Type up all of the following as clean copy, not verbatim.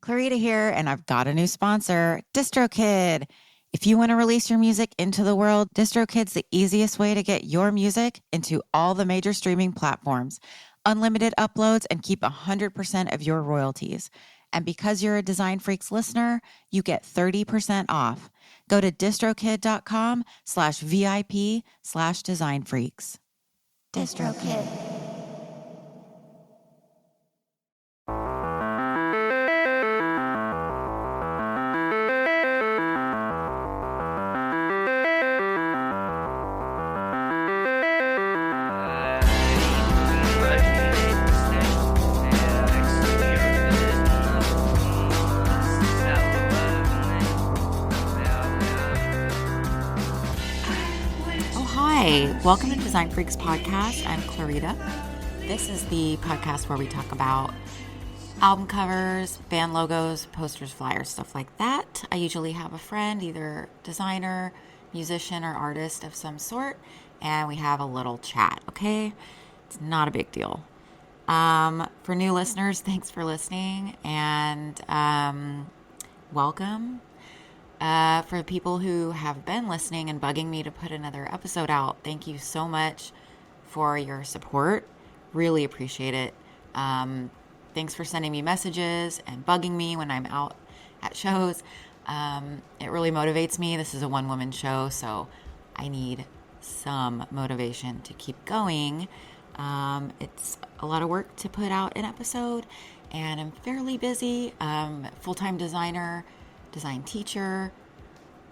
Clarita here, and I've got a new sponsor, DistroKid. If you want to release your music into the world, DistroKid's the easiest way to get your music into all the major streaming platforms, unlimited uploads, and keep 100% of your royalties. And because you're a Design Freaks listener, you get 30% off. Go to distrokid.com/VIP/designfreaks. DistroKid. Welcome to Design Freaks Podcast. I'm Clarita. This is the podcast where we talk about album covers, band logos, posters, flyers, stuff like that. I usually have a friend, either designer, musician, or artist of some sort, and we have a little chat, okay? It's not a big deal. For new listeners, thanks for listening, and welcome. For people who have been listening and bugging me to put another episode out, thank you so much for your support. Really appreciate it. Thanks for sending me messages and bugging me when I'm out at shows. It really motivates me. This is a one-woman show, so I need some motivation to keep going. It's a lot of work to put out an episode, and I'm fairly busy. Full-time designer, design teacher,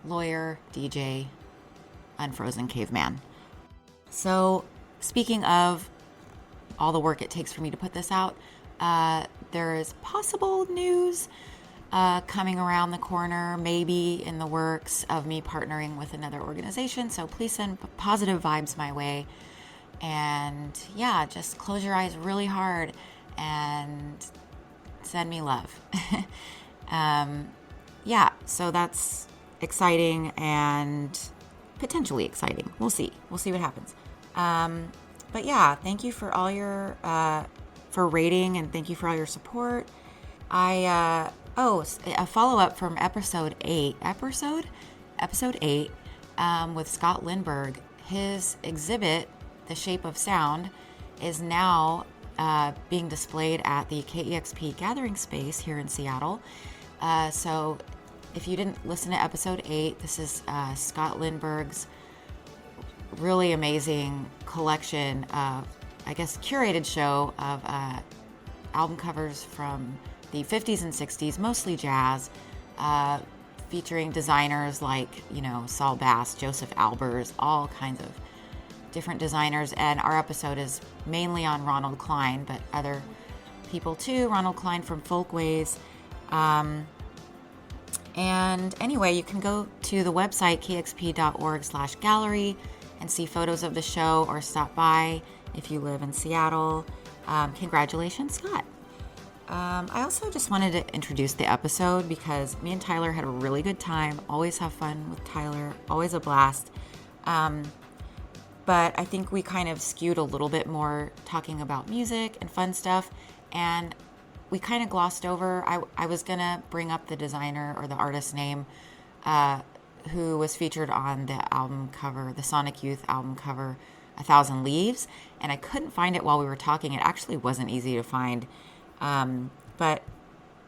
lawyer, DJ, unfrozen caveman. So speaking of all the work it takes for me to put this out, there is possible news coming around the corner, maybe in the works of me partnering with another organization. So please send positive vibes my way. And yeah, just close your eyes really hard and send me love. Yeah, so that's exciting and potentially exciting. We'll see. We'll see what happens. But yeah, thank you for all your, for rating, and thank you for all your support. A follow-up from episode 8, with Scott Lindbergh. His exhibit, The Shape of Sound, is now being displayed at the KEXP Gathering Space here in Seattle. So if you didn't listen to episode 8, this is Scott Lindbergh's really amazing collection of, I guess, curated show of album covers from the 50s and 60s, mostly jazz, featuring designers like, Saul Bass, Joseph Albers, all kinds of different designers. And our episode is mainly on Ronald Klein, but other people too. Ronald Klein from Folkways. And anyway, you can go to the website kexp.org/gallery and see photos of the show, or stop by if you live in Seattle. Congratulations, Scott. I also just wanted to introduce the episode because me and Tyler had a really good time. Always have fun with Tyler. Always a blast. But I think we kind of skewed a little bit more talking about music and fun stuff. And we kind of glossed over, I was going to bring up the designer or the artist name who was featured on the album cover, the Sonic Youth album cover, 1,000 Leaves, and I couldn't find it while we were talking. It actually wasn't easy to find, but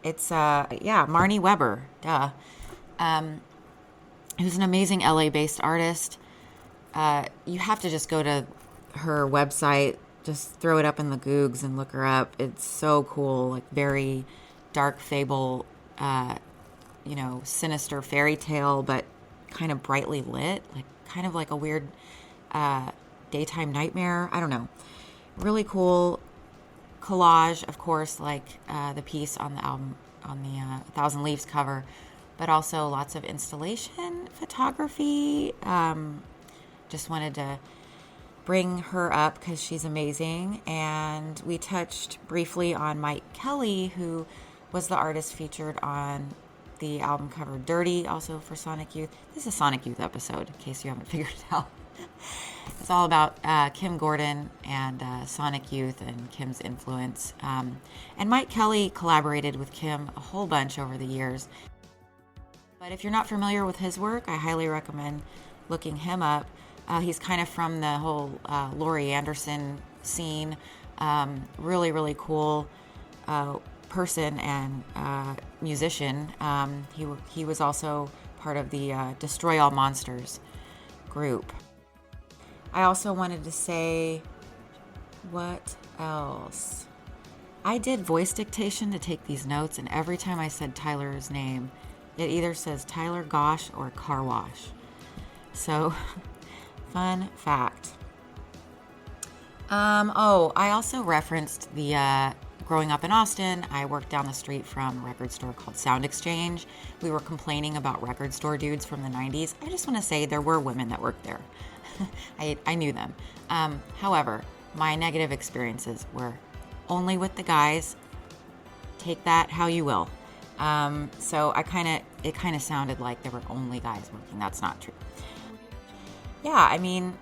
it's, Marnie Weber, duh. Who's an amazing LA-based artist. You have to just go to her website, just throw it up in the Googs and look her up. It's so cool, like very dark fable, sinister fairy tale, but kind of brightly lit, kind of like a weird daytime nightmare. I don't know. Really cool collage, of course, like the piece on the album, on the 1,000 Leaves cover, but also lots of installation photography. Just wanted to bring her up because she's amazing. And we touched briefly on Mike Kelly, who was the artist featured on the album cover Dirty, also for Sonic Youth. This is a Sonic Youth episode, in case you haven't figured it out. It's all about Kim Gordon and Sonic Youth and Kim's influence. And Mike Kelly collaborated with Kim a whole bunch over the years. But if you're not familiar with his work, I highly recommend looking him up. He's kind of from the whole Laurie Anderson scene. Really, really cool person and musician. He was also part of the Destroy All Monsters group. I also wanted to say, what else? I did voice dictation to take these notes, and every time I said Tyler's name, it either says Tyler Gosh or Car Wash. So, fun fact. I also referenced the growing up in Austin. I worked down the street from a record store called Sound Exchange. We were complaining about record store dudes from the 90s. I just want to say there were women that worked there. I knew them. However, my negative experiences were only with the guys. Take that how you will. So it kind of sounded like there were only guys working. That's not true. Yeah, I mean,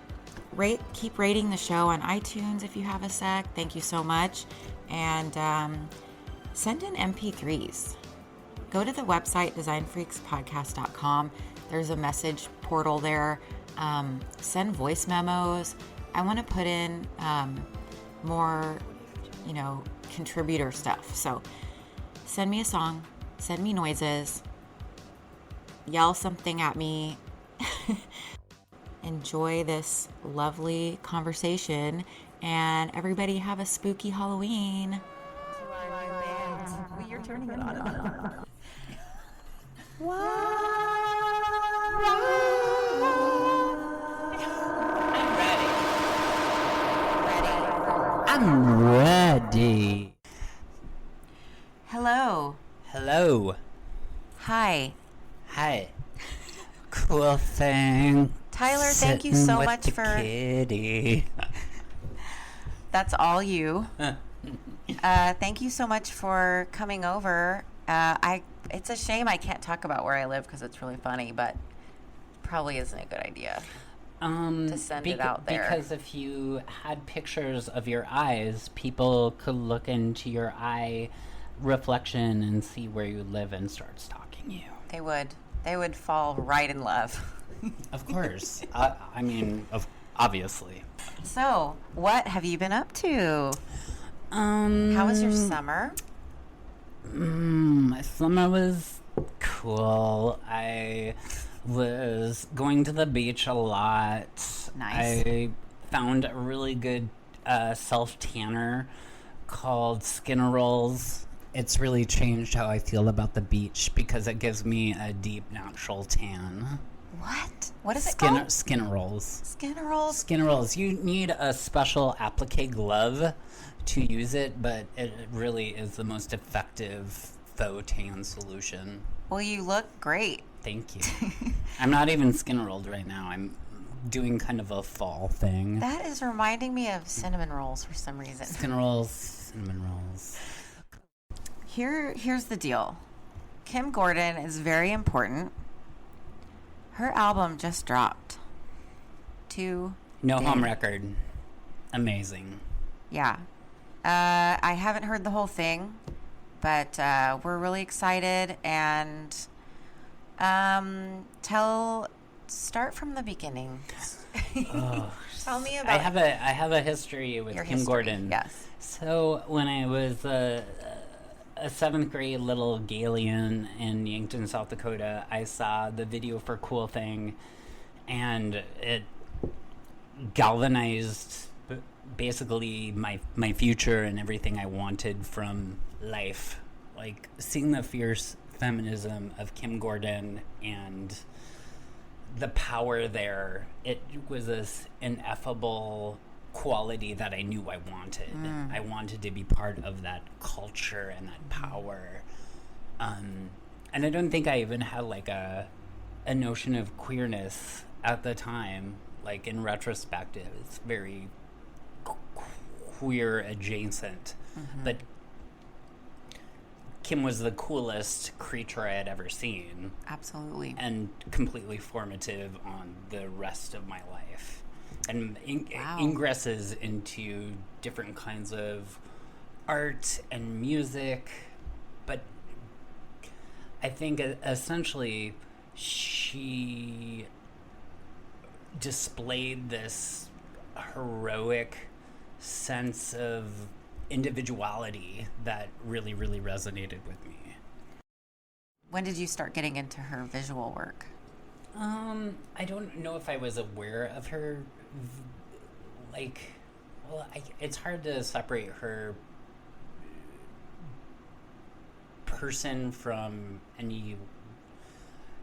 keep rating the show on iTunes if you have a sec. Thank you so much. And send in MP3s. Go to the website designfreakspodcast.com. There's a message portal there. Send voice memos. I want to put in more, contributor stuff. So send me a song, send me noises, yell something at me. Enjoy this lovely conversation, and everybody have a spooky Halloween. You're turning it on. I'm ready. Hello. Hello. Hi. Hi. Cool thing. Tyler, thank you so with much the for... kitty. That's all you. Thank you so much for coming over. It's a shame I can't talk about where I live because it's really funny, but probably isn't a good idea to send it out there. Because if you had pictures of your eyes, people could look into your eye reflection and see where you live and start stalking you. They would. They would fall right in love. Of course. Obviously. So, what have you been up to? How was your summer? My summer was cool. I was going to the beach a lot. Nice. I found a really good self-tanner called Skin Rolls. It's really changed how I feel about the beach because it gives me a deep, natural tan. What? What is it called? Skin Rolls. Skin Rolls? Skin Rolls. You need a special applique glove to use it, but it really is the most effective faux tan solution. Well, you look great. Thank you. I'm not even skin rolled right now. I'm doing kind of a fall thing. That is reminding me of cinnamon rolls for some reason. Skin rolls, cinnamon rolls. Here's the deal. Kim Gordon is very important. Her album just dropped. No Home record. Amazing. Yeah. I haven't heard the whole thing, but we're really excited. And start from when beginning. Tell me about. I have a history with Kim Gordon. Yes. So when I was a seventh grade little Galian in Yankton, South Dakota, I saw the video for Cool Thing, and it galvanized basically my future and everything I wanted from life. Like seeing the fierce feminism of Kim Gordon and the power there, it was this ineffable quality that I knew I wanted. I wanted to be part of that culture and that power. And I don't think I even had like a notion of queerness at the time. Like in retrospective, it's very queer adjacent. But Kim was the coolest creature I had ever seen. Absolutely. And completely formative on the rest of my life. and Wow. ingresses into different kinds of art and music. But I think essentially she displayed this heroic sense of individuality that really, really resonated with me. When did you start getting into her visual work? I don't know if I was aware of her, it's hard to separate her person from any,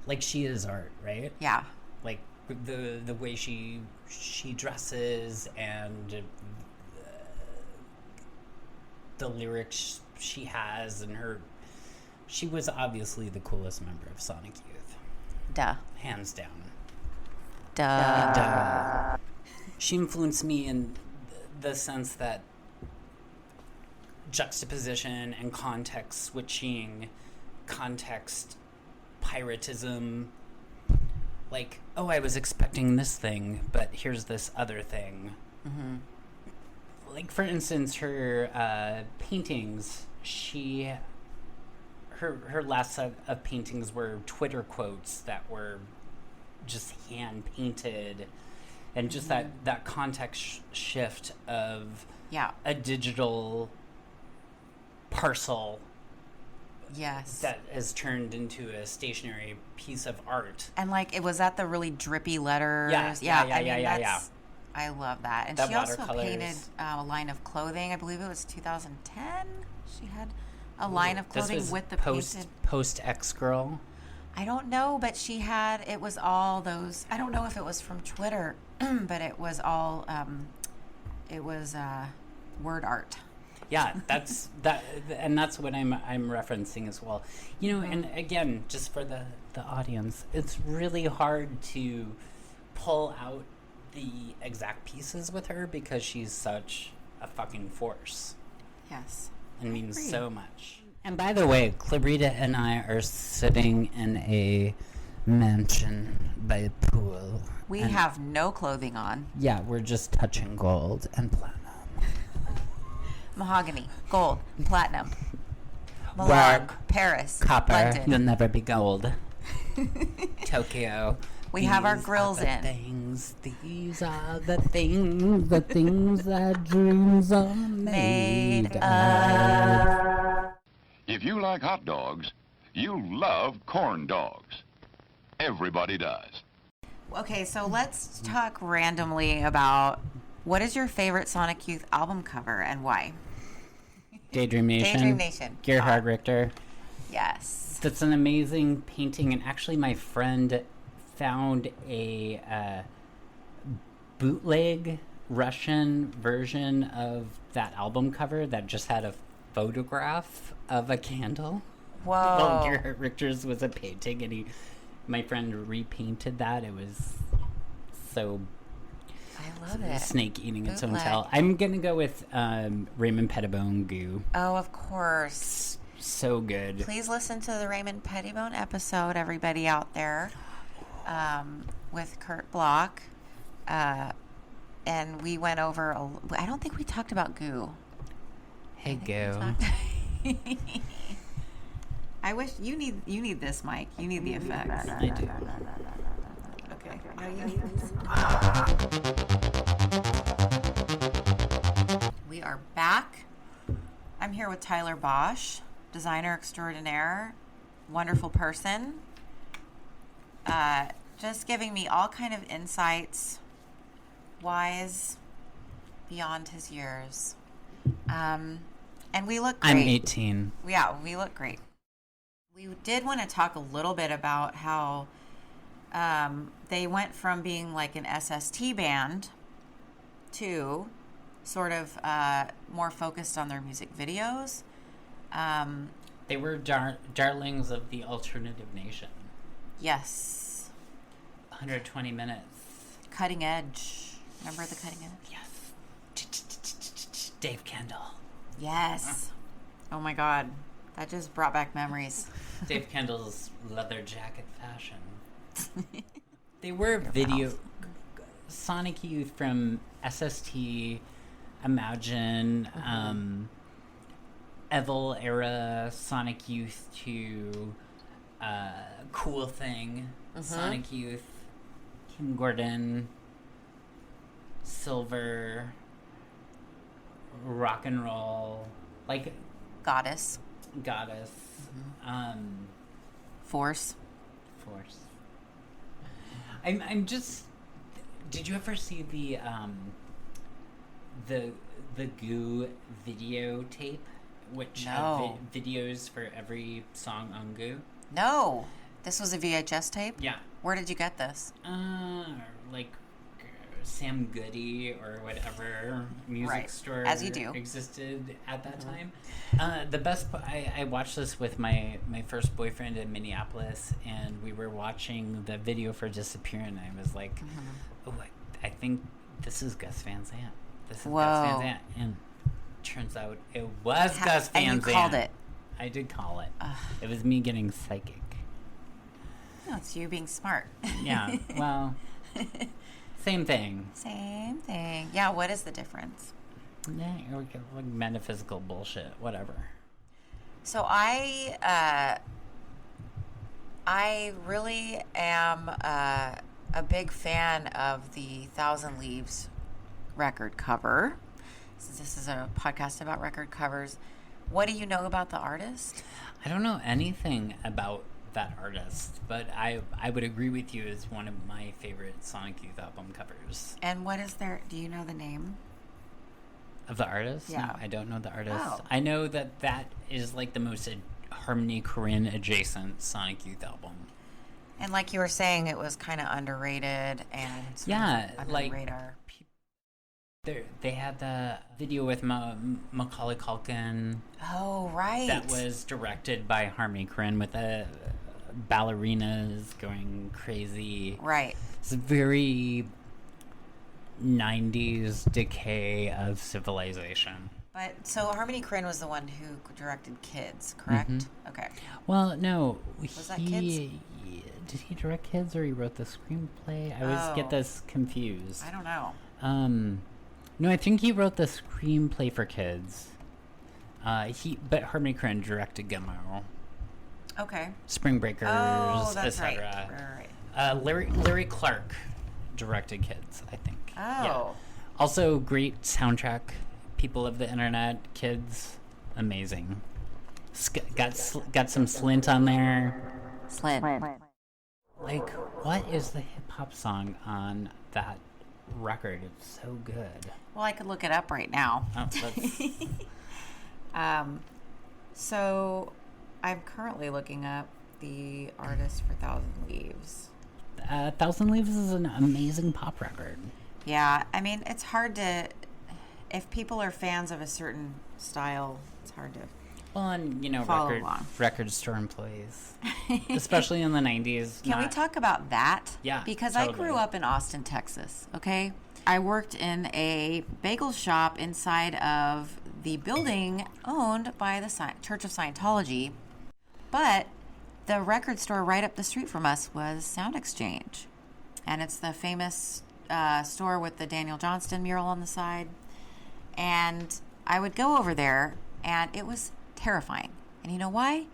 like, she is art, right? Yeah. Like, the way she dresses and the lyrics she has, and she was obviously the coolest member of Sonic Youth. Duh. Hands down. Duh. She influenced me in the sense that juxtaposition and context switching, context piratism, like, oh, I was expecting this thing, but here's this other thing. Mm-hmm. Like, for instance, her paintings, her last set of paintings were Twitter quotes that were just hand painted, and just that context shift of a digital parcel Yes. that has turned into a stationary piece of art. And like, it was that the really drippy letters. Yeah. I love that. And that she also watercolors. painted a line of clothing. I believe it was 2010. She had a line of clothing this was with the painted. post X Girl. I don't know, but it was all those. I don't know if it was from Twitter, but it was all. It was word art. Yeah, that's what I'm referencing as well. You know, and again, just for the audience, it's really hard to pull out the exact pieces with her because she's such a fucking force. Yes. And means so much. And by the way, Clarita and I are sitting in a mansion by a pool. We have no clothing on. Yeah, we're just touching gold and platinum. Mahogany, gold, platinum. Milan, Paris, Copper, London. you'll never be gold. Tokyo. We have our grills in. These are the things that dreams are made of. If you like hot dogs, you love corn dogs. Everybody does. Okay, so let's talk randomly about what is your favorite Sonic Youth album cover and why? Daydream Nation. Daydream Nation. Gerhard Richter. Yes. That's an amazing painting, and actually my friend found a bootleg Russian version of that album cover that just had a photograph of a candle. Whoa. Well, Gerhard Richter's was a painting, and my friend repainted that. It was so... I love it. Snake eating its own Bootleg. tail. I'm going to go with Raymond Pettibone Goo. Oh, of course. So good. Please listen to the Raymond Pettibone episode, everybody out there, with Kurt Block. And we went over, I don't think we talked about Goo. Hey, Goo. I wish you need this, Mike. You need the effects. I do. Okay. No, you need this. We are back. I'm here with Tyler Bosch, designer extraordinaire, wonderful person. Just giving me all kind of insights, wise beyond his years. And we look great. I'm 18. Yeah, we look great. We did want to talk a little bit about how they went from being like an SST band to sort of more focused on their music videos. They were darlings of the alternative nation. Yes. 120 minutes. Cutting Edge. Remember the Cutting Edge? Yes. Dave Kendall. Yes. Oh my God. That just brought back memories. Dave Kendall's leather jacket fashion. They were video... Sonic Youth from SST, Imagine, Evil era Sonic Youth to Cool Thing, Sonic Youth, Kim Gordon, Silver, Rock and Roll, like Goddess. Force. I'm just. Did you ever see the Goo videotape, which No. had videos for every song on Goo? No. This was a VHS tape? Yeah. Where did you get this? Like Sam Goody or whatever music Right. store As you do. existed at that time. The best I watched this with my first boyfriend in Minneapolis, and we were watching the video for Disappear, and I was like, oh, I think this is Gus Van Sant. This is Gus Van Sant. And turns out it was Gus Van Sant. And you called it. I did call it. It was me getting psychic. No, it's you being smart. Yeah, well, same thing. Same thing. Yeah, what is the difference? Yeah, like metaphysical bullshit, whatever. So I really am a big fan of the Thousand Leaves record cover. Since this is a podcast about record covers, what do you know about the artist? I don't know anything about that artist, but I would agree with you as one of my favorite Sonic Youth album covers. And what is their, do you know the name? Of the artist? Yeah. No, I don't know the artist. Oh. I know that is like the most Harmony Korine adjacent Sonic Youth album. And like you were saying, it was kind of underrated and sort of under the radar. They had the video with Macaulay Culkin. Oh, right. That was directed by Harmony Korine with the ballerinas going crazy. Right. It's a very 90s decay of civilization. But so Harmony Korine was the one who directed Kids, correct? Okay. Well, no. Was that Kids? Did he direct Kids or he wrote the screenplay? I always get this confused. I don't know. No, I think he wrote the screenplay for Kids. But Harmony Korine directed Gummo, Okay. Spring Breakers, Oh, that's right. etc. Right. Larry Clark directed Kids, I think. Oh. Yeah. Also, great soundtrack. People of the Internet, Kids, amazing. Got some Slint on there. Slint. Like, what is the hip hop song on that record? It's so good. Well, I could look it up right now. Oh, that's... So I'm currently looking up the artist for Thousand Leaves. Thousand Leaves is an amazing pop record. Yeah, I mean, it's hard to... If people are fans of a certain style, it's hard to... Well, and, follow along. record store employees, especially in the 90s. Can we talk about that? Yeah, Because totally. I grew up in Austin, Texas, okay? I worked in a bagel shop inside of the building owned by the Church of Scientology, but the record store right up the street from us was Sound Exchange. And it's the famous store with the Daniel Johnston mural on the side. And I would go over there, and it was terrifying. And you know why?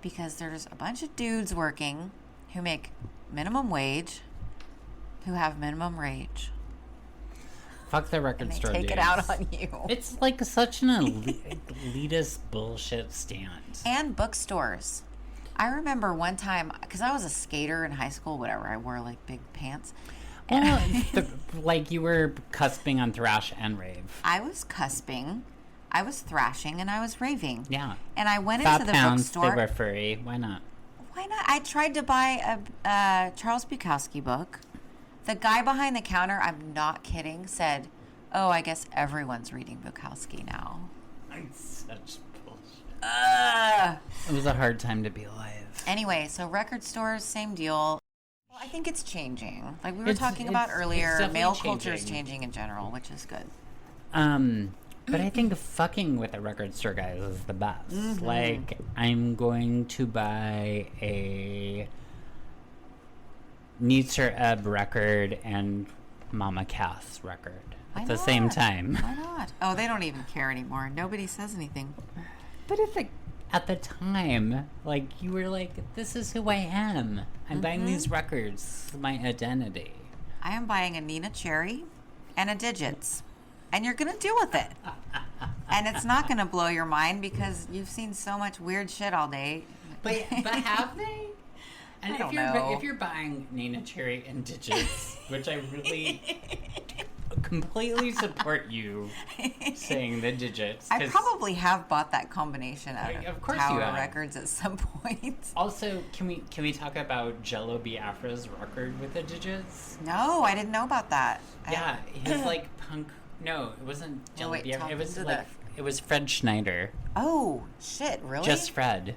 Because there's a bunch of dudes working who make minimum wage, who have minimum rage. Fuck the record And they store take it dudes. out on you. It's like such an elitist bullshit stand. And bookstores. I remember one time, because I was a skater in high school, whatever, I wore like big pants. Well, like you were cusping on thrash and rave. I was cusping, I was thrashing, and I was raving. Yeah. And I went Fat into the pounds, bookstore. they were furry. Why not? Why not? I tried to buy a Charles Bukowski book. The guy behind the counter, I'm not kidding, said, "Oh, I guess everyone's reading Bukowski now." It's such bullshit. It was a hard time to be alive. Anyway, so record stores, same deal. Well, I think it's changing. Like we were It's talking about earlier, definitely male culture is changing. changing in general, which is good. But I think fucking with the record store guys is the best. Like, I'm going to buy a Nietzsche Ebb record and Mama Cass record Why at the same not? time. Why not? Oh, they don't even care anymore. Nobody says anything. But if it, at the time, like, you were like, this is who I am. I'm buying these records, my identity. I am buying a Nina Cherry and a Digits. And you're going to deal with it. And it's not going to blow your mind because you've seen so much weird shit all day. But have they? And I don't if you're know. if you're buying Nina Cherry and Digits, which I really completely support you saying the Digits. I probably have bought that combination out Of of course Tower you have. Records at some point. Also, can we talk about Jello Biafra's record with the Digits? No, I didn't know about that. Yeah, he's like punk. No, it wasn't Jello wait, Biafra. talk It was into like it was Fred Schneider. Oh, shit, really? Just Fred.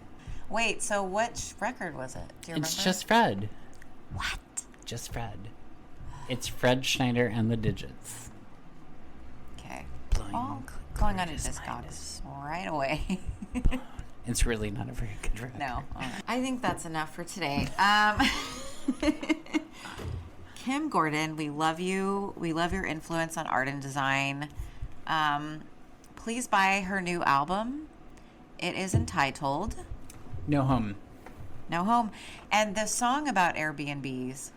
Wait, so which record was it? Do you remember? It's just Fred. What? Just Fred. It's Fred Schneider and the Digits. Okay. Blowing Well, going on to Claudia's mind Discogs right away. It's really not a very good record. No. I think that's enough for today. Kim Gordon, we love you. We love your influence on art and design. Please buy her new album. It is entitled No Home. No Home. And the song about Airbnbs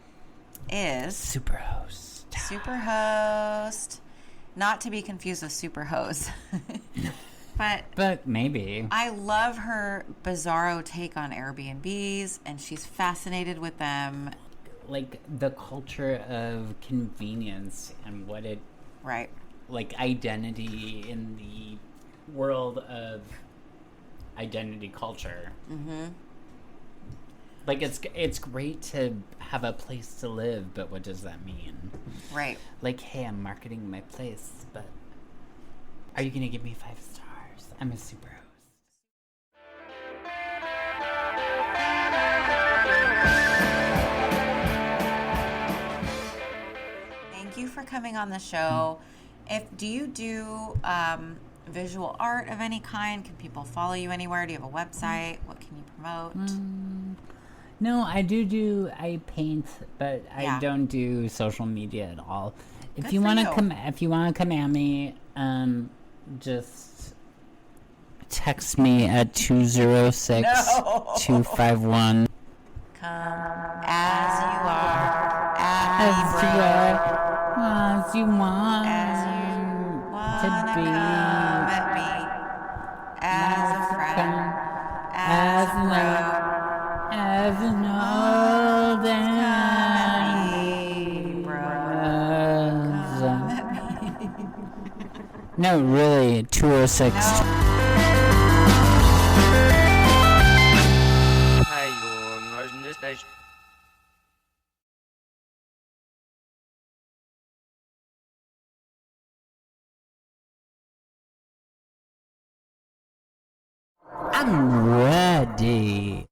is Superhost. Superhost. Not to be confused with Superhose. But maybe. I love her bizarro take on Airbnbs, and she's fascinated with them. Like the culture of convenience and what it, Right. like identity in the world of identity culture. Mm-hmm. Like it's great to have a place to live, but what does that mean? Right. Like, hey, I'm marketing my place, but are you gonna give me 5 stars? I'm a super host. Thank you for coming on the show. Do you do visual art of any kind? Can people follow you anywhere? Do you have a website? What can you promote? No, I paint, but Yeah. I don't do social media at all. If Good you for want to you. come at me, just text me at 206-251. Come as you are, As as you you are, as you want wanna to be, come at me, as a friend, as a bro. as an old No, really, 206. I'm ready.